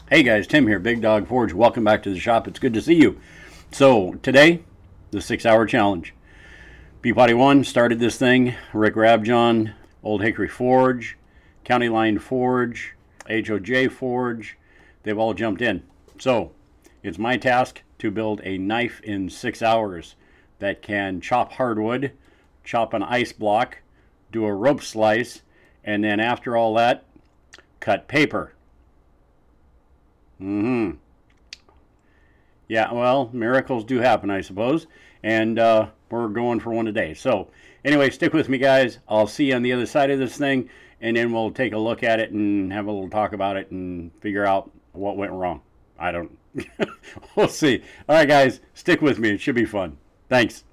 Hey guys, Tim here, Big Dog Forge. Welcome back to the shop. It's good to see you. So today, the 6-hour challenge. ppotty1 started this thing. Rick Rabjohn, Old Hickory Forge, County Line Forge, HOJ Forge. They've all jumped in. So it's my task to build a knife in 6 hours that can chop hardwood, chop an ice block, do a rope slice, and then after all that, cut paper. Yeah, well, miracles do happen, I suppose. And we're going for one today. So anyway, stick with me, guys. I'll see you on the other side of this thing, and then we'll take a look at it and have a little talk about it and figure out what went wrong. I don't... We'll see. All right, guys, stick with me. It should be fun. Thanks.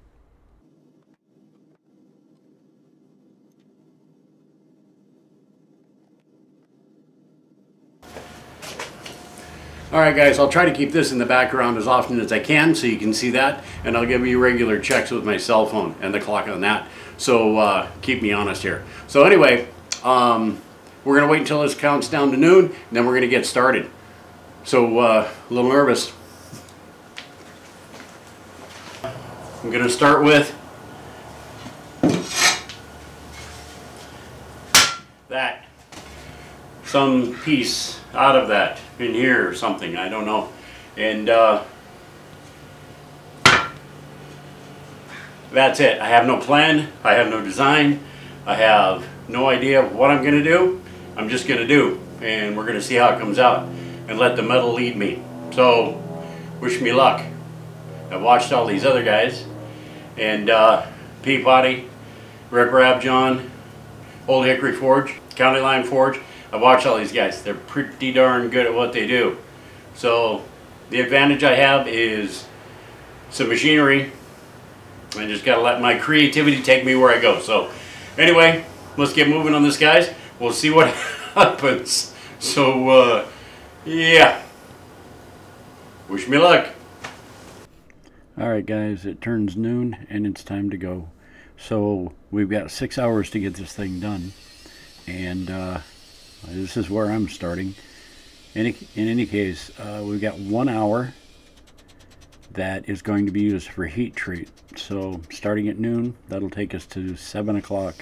Alright guys, I'll try to keep this in the background as often as I can so you can see that, and I'll give you regular checks with my cell phone and the clock on that, so keep me honest here. So anyway, we're going to wait until this counts down to noon, and then we're going to get started. So a little nervous. I'm going to start with that. Some piece out of that in here or something, I don't know. And that's it. I have no plan, I have no design, I have no idea what I'm going to do. I'm just going to do, and we're going to see how it comes out and let the metal lead me. So wish me luck. I've watched all these other guys, and Peapoddy, Rick Rabjohn, Old Hickory Forge, County Line Forge. I've watched all these guys. They're pretty darn good at what they do. So the advantage I have is some machinery. I just got to let my creativity take me where I go. So anyway, let's get moving on this, guys. We'll see what happens. So yeah, wish me luck. Alright guys, it turns noon and it's time to go. So we've got 6 hours to get this thing done, and this is where I'm starting. In any case, we've got 1 hour that is going to be used for heat treat. So starting at noon, that'll take us to 7 o'clock.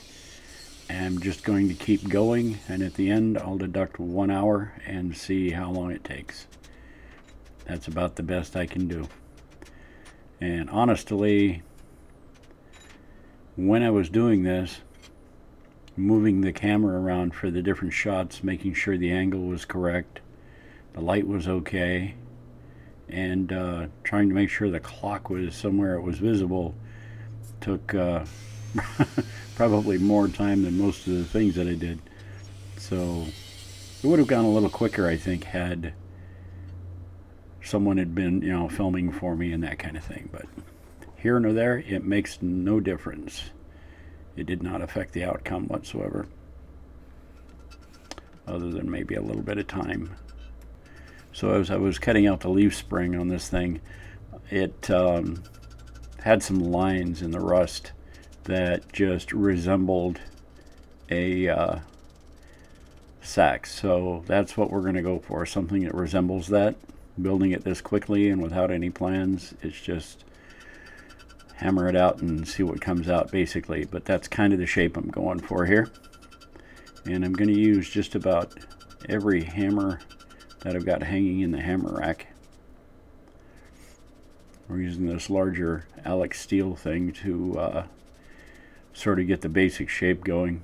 I'm just going to keep going, and at the end I'll deduct 1 hour and see how long it takes. That's about the best I can do. And honestly, when I was doing this, moving the camera around for the different shots, making sure the angle was correct, the light was okay, and trying to make sure the clock was somewhere it was visible took probably more time than most of the things that I did. So it would have gone a little quicker, I think, had someone had been, you know, filming for me and that kind of thing. But here nor there, it makes no difference. It did not affect the outcome whatsoever, other than maybe a little bit of time. So as I was cutting out the leaf spring on this thing, it had some lines in the rust that just resembled a sack. So that's what we're going to go for, something that resembles that. Building it this quickly and without any plans, it's just hammer it out and see what comes out, basically. But that's kind of the shape I'm going for here, and I'm going to use just about every hammer that I've got hanging in the hammer rack. We're using this larger Alex steel thing to sort of get the basic shape going,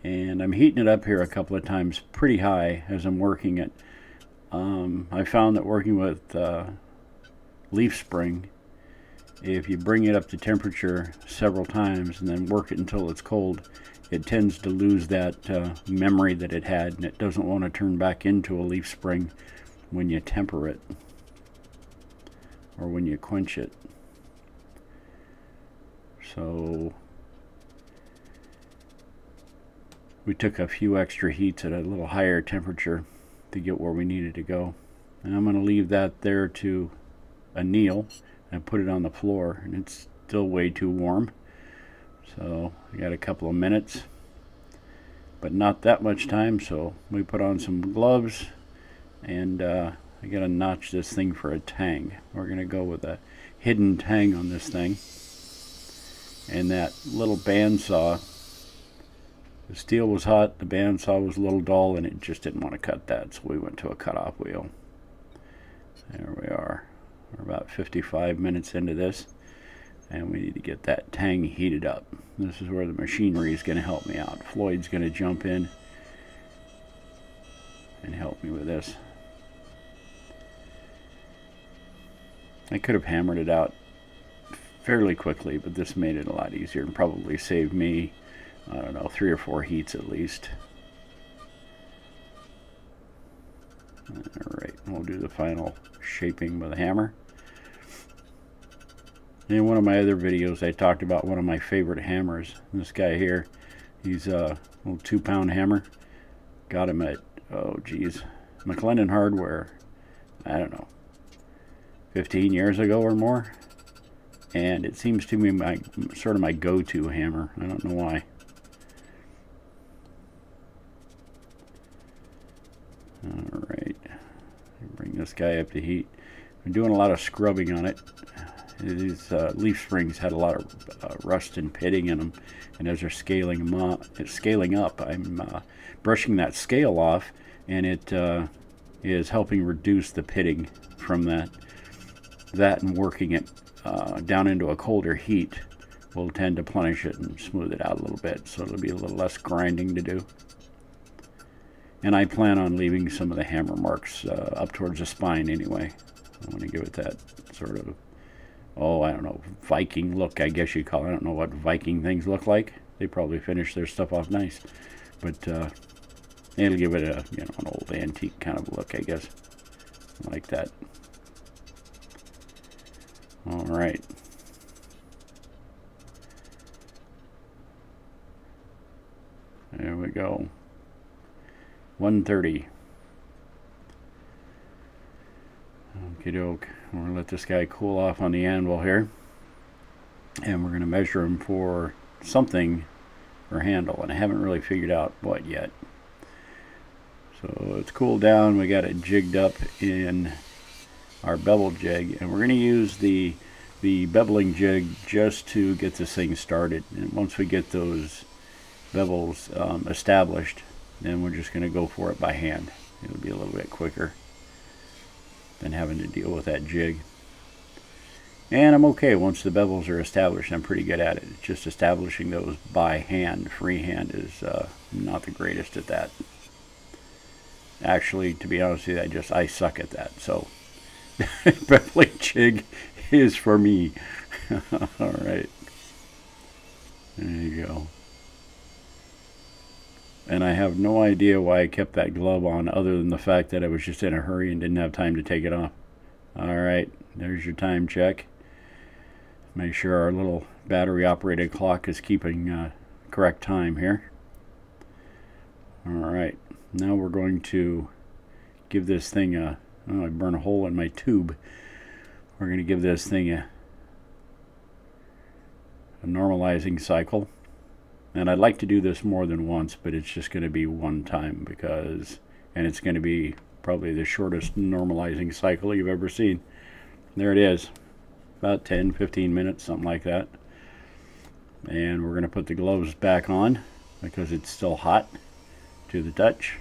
and I'm heating it up here a couple of times pretty high as I'm working it. I found that working with leaf spring, if you bring it up to temperature several times and then work it until it's cold, it tends to lose that memory that it had, and it doesn't want to turn back into a leaf spring when you temper it or when you quench it. So we took a few extra heats at a little higher temperature to get where we needed to go, and I'm going to leave that there to anneal and put it on the floor, and it's still way too warm, so I got a couple of minutes. but not that much time, so we put on some gloves, and I gotta notch this thing for a tang. We're gonna go with a hidden tang on this thing, and that little bandsaw, the steel was hot, the bandsaw was a little dull, and it just didn't want to cut that, so we went to a cutoff wheel. There we are. We're about 55 minutes into this, and we need to get that tang heated up. This is where the machinery is going to help me out. Floyd's going to jump in and help me with this. I could have hammered it out fairly quickly, but this made it a lot easier and probably saved me, I don't know, 3 or 4 heats at least. Alright, we'll do the final shaping with a hammer. In one of my other videos I talked about one of my favorite hammers. This guy here, he's a little 2-pound hammer. Got him at, oh geez, McLennan Hardware, I don't know, 15 years ago or more. And it seems to be my sort of my go-to hammer. I don't know why. Alright, bring this guy up to heat. I'm doing a lot of scrubbing on it. These leaf springs had a lot of rust and pitting in them, and as they're scaling up, I'm brushing that scale off, and it is helping reduce the pitting from that and working it down into a colder heat will tend to plenish it and smooth it out a little bit, so it'll be a little less grinding to do. And I plan on leaving some of the hammer marks up towards the spine anyway. I want to give it that sort of, oh, I don't know, Viking look, I guess you'd call it. I don't know what Viking things look like. They probably finish their stuff off nice. But it'll give it a, you know, an old antique kind of look, I guess. Like that. Alright. There we go. 130. Okie doke. We're going to let this guy cool off on the anvil here. And we're going to measure him for something for handle. And I haven't really figured out what yet. So it's cooled down. We got it jigged up in our bevel jig. And we're going to use the beveling jig just to get this thing started. And once we get those bevels established, then we're just going to go for it by hand. It'll be a little bit quicker than having to deal with that jig. And I'm okay once the bevels are established. I'm pretty good at it. It's just establishing those by hand. Freehand is not the greatest at that. Actually, to be honest with you, I suck at that. So beveling jig is for me. Alright. There you go. And I have no idea why I kept that glove on other than the fact that I was just in a hurry and didn't have time to take it off. Alright, there's your time check. Make sure our little battery operated clock is keeping correct time here. Alright, now we're going to give this thing a, oh, I burned a hole in my tube. We're going to give this thing a normalizing cycle. And I'd like to do this more than once, but it's just going to be one time because, and it's going to be probably the shortest normalizing cycle you've ever seen. There it is, about 10-15 minutes, something like that. And we're going to put the gloves back on because it's still hot to the touch.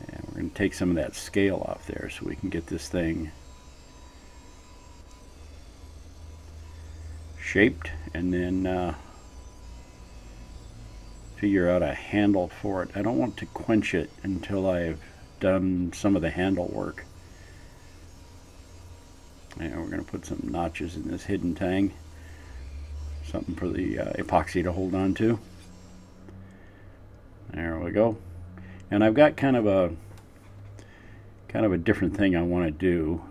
And we're going to take some of that scale off there so we can get this thing shaped, and then figure out a handle for it. I don't want to quench it until I've done some of the handle work. And we're going to put some notches in this hidden tang. Something for the epoxy to hold on to. There we go. And I've got kind of a different thing I want to do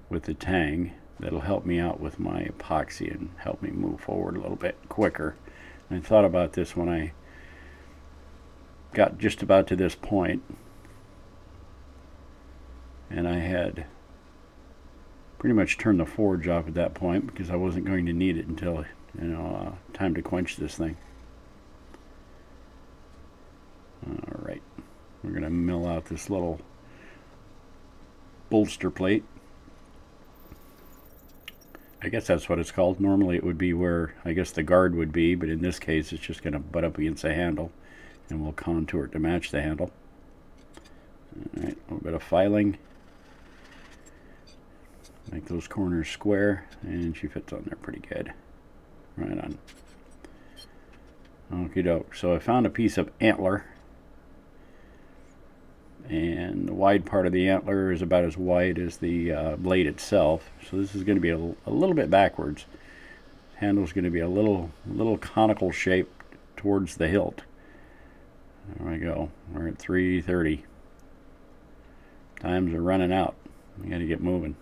with the tang that'll help me out with my epoxy and help me move forward a little bit quicker. I thought about this when I got just about to this point, and I had pretty much turned the forge off at that point because I wasn't going to need it until, you know, time to quench this thing. We're going to mill out this little bolster plate. I guess that's what it's called. Normally it would be where I guess the guard would be, but in this case it's just going to butt up against the handle, and we'll contour it to match the handle. Alright, a little bit of filing. Make those corners square, and she fits on there pretty good. Right on. Okie doke. So I found a piece of antler, and the wide part of the antler is about as wide as the blade itself. So this is going to be a little bit backwards. Handle's going to be a little conical shape towards the hilt. There we go. We're at 3:30. Times are running out. We got to get moving.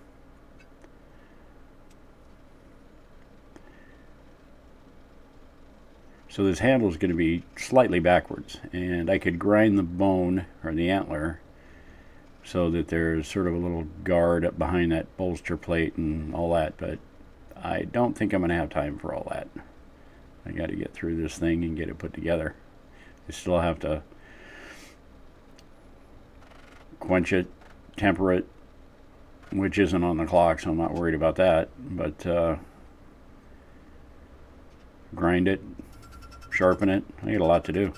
So this handle is going to be slightly backwards, and I could grind the bone or the antler so that there's sort of a little guard up behind that bolster plate and all that, but I don't think I'm going to have time for all that. I got to get through this thing and get it put together. I still have to quench it, temper it, which isn't on the clock, so I'm not worried about that, but grind it, sharpen it. I got a lot to do.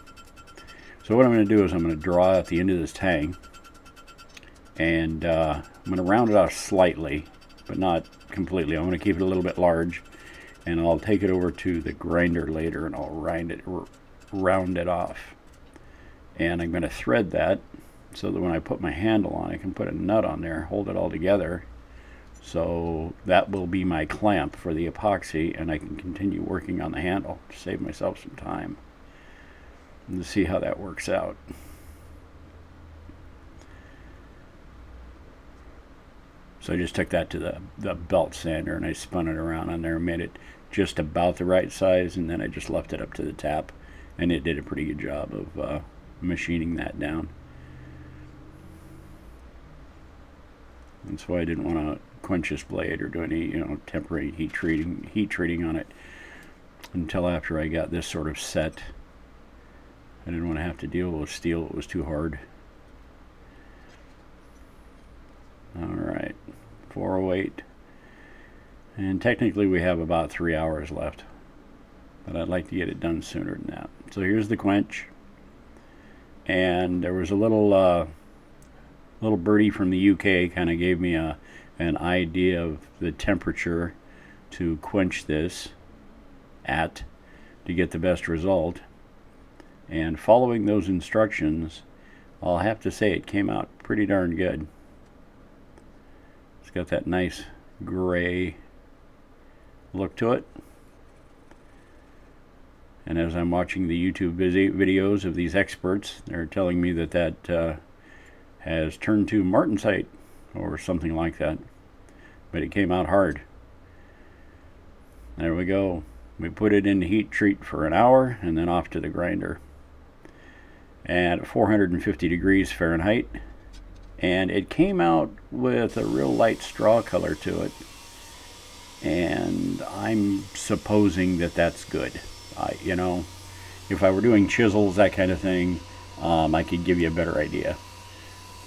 So what I'm going to do is I'm going to draw out the end of this tang, and I'm going to round it off slightly, but not completely. I'm going to keep it a little bit large, and I'll take it over to the grinder later and I'll round it off. And I'm going to thread that so that when I put my handle on, I can put a nut on there, hold it all together. So that will be my clamp for the epoxy, and I can continue working on the handle to save myself some time. And to see how that works out. So I just took that to the belt sander and I spun it around on there and made it just about the right size, and then I just left it up to the tap, and it did a pretty good job of machining that down. That's why I didn't want to quench this blade or do any, temporary heat treating on it until after I got this sort of set. I didn't want to have to deal with steel. It was too hard. Alright, 408. And technically we have about 3 hours left, but I'd like to get it done sooner than that. So here's the quench, and there was a little birdie from the UK kind of gave me an idea of the temperature to quench this at to get the best result, and following those instructions, I'll have to say it came out pretty darn good. It's got that nice gray look to it, and as I'm watching the YouTube videos of these experts, they're telling me that has turned to martensite or something like that, but it came out hard. There we go. We put it in heat treat for an hour and then off to the grinder at 450 degrees Fahrenheit, and it came out with a real light straw color to it, and I'm supposing that that's good. If I were doing chisels, that kind of thing, I could give you a better idea.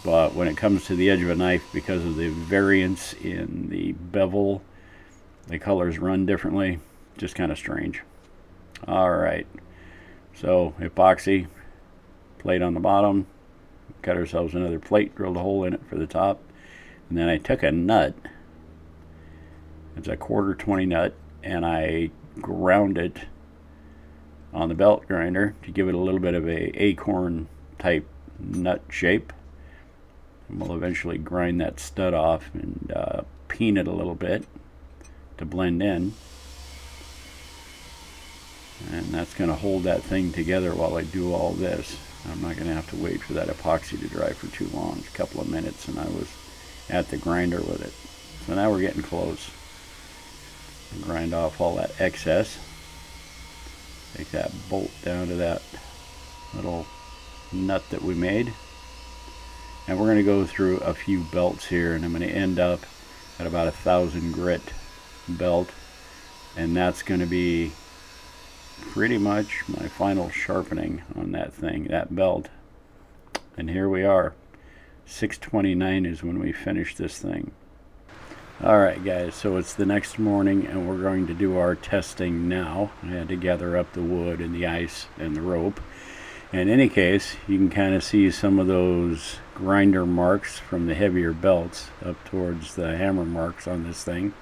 But when it comes to the edge of a knife, because of the variance in the bevel, the colors run differently. Just kind of strange. Alright, so epoxy plate on the bottom, cut ourselves another plate, drilled a hole in it for the top, and then I took a nut, it's a 1/4 nut, and I ground it on the belt grinder to give it a little bit of a acorn type nut shape. And we'll eventually grind that stud off and peen it a little bit to blend in, and that's going to hold that thing together while I do all this. I'm not going to have to wait for that epoxy to dry for too long. A couple of minutes and I was at the grinder with it. So now we're getting close. Grind off all that excess. Take that bolt down to that little nut that we made. And we're going to go through a few belts here, and I'm going to end up at about 1,000 grit belt, and that's going to be pretty much my final sharpening on that thing, that belt. And here we are. 6:29 is when we finish this thing. Alright guys, so it's the next morning and we're going to do our testing now. I had to gather up the wood and the ice and the rope. In any case, you can kind of see some of those grinder marks from the heavier belts up towards the hammer marks on this thing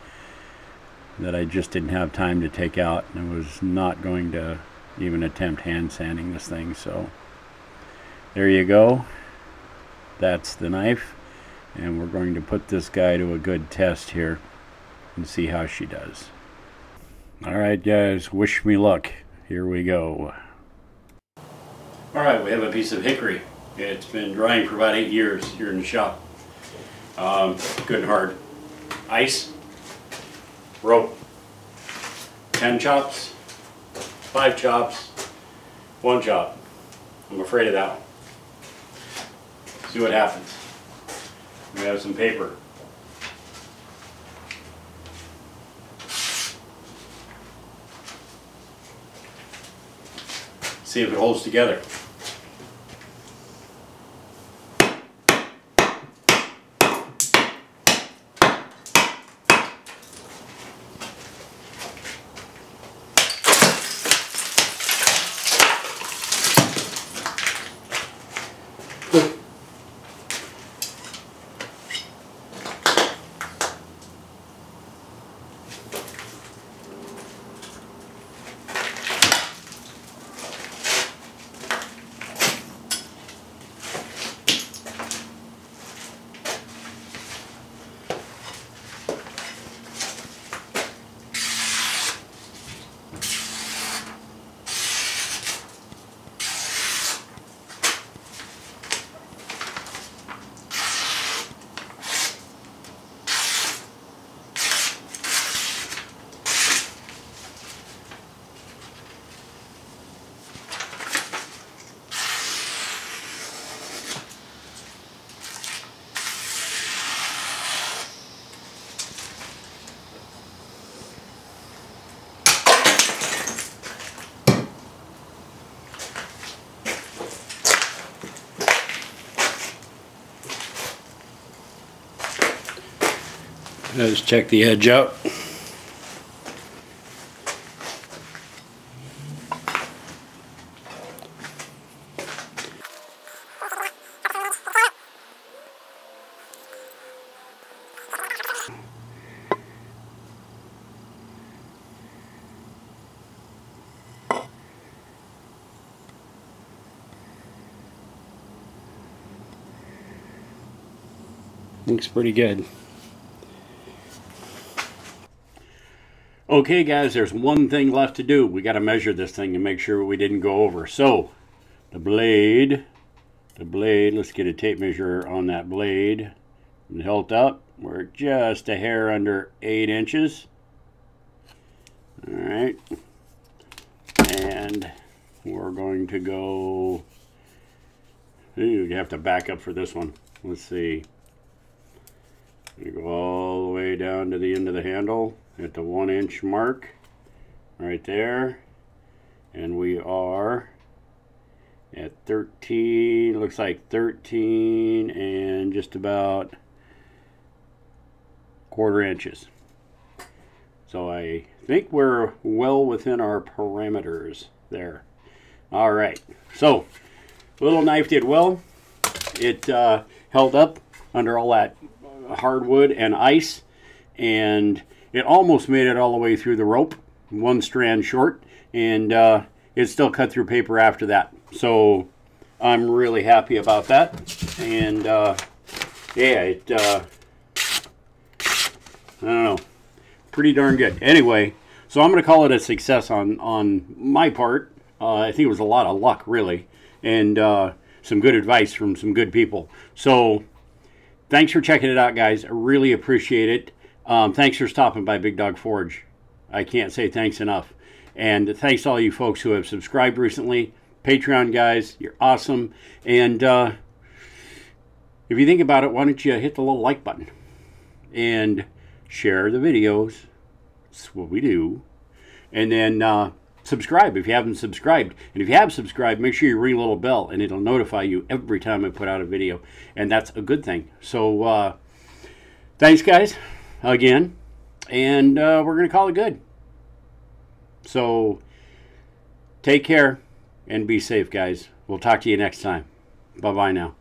that I just didn't have time to take out, and I was not going to even attempt hand sanding this thing. So there you go. That's the knife, and we're going to put this guy to a good test here and see how she does. Alright guys, wish me luck. Here we go. Alright, we have a piece of hickory. It's been drying for about 8 years here in the shop. Good and hard. Ice, rope, 10 chops, 5 chops, 1 chop. I'm afraid of that one. See what happens. We have some paper. See if it holds together. Let's check the edge out. Looks pretty good. Okay guys, there's one thing left to do. We got to measure this thing to make sure we didn't go over. So the blade, let's get a tape measure on that blade and hilt up. We're just a hair under 8 inches. All right, and we're going to go, ooh, you have to back up for this one. Let's see. You go all the way down to the end of the handle at the 1 inch mark right there, and we are at 13, looks like 13 and just about 1/4 inches. So I think we're well within our parameters there. All right, so little knife did well. It held up under all that hardwood and ice, and it almost made it all the way through the rope, 1 strand short, and it still cut through paper after that. So I'm really happy about that, and yeah, it I don't know, pretty darn good. Anyway, so I'm going to call it a success on my part. I think it was a lot of luck, really, and some good advice from some good people. So thanks for checking it out, guys. I really appreciate it. Thanks for stopping by Big Dog Forge. I can't say thanks enough. And thanks to all you folks who have subscribed recently. Patreon guys, you're awesome. And if you think about it, why don't you hit the little like button and share the videos. That's what we do. And then subscribe if you haven't subscribed. And if you have subscribed, make sure you ring a little bell, and it'll notify you every time I put out a video. And that's a good thing. So thanks, guys, again. And we're going to call it good. So take care and be safe, guys. We'll talk to you next time. Bye-bye now.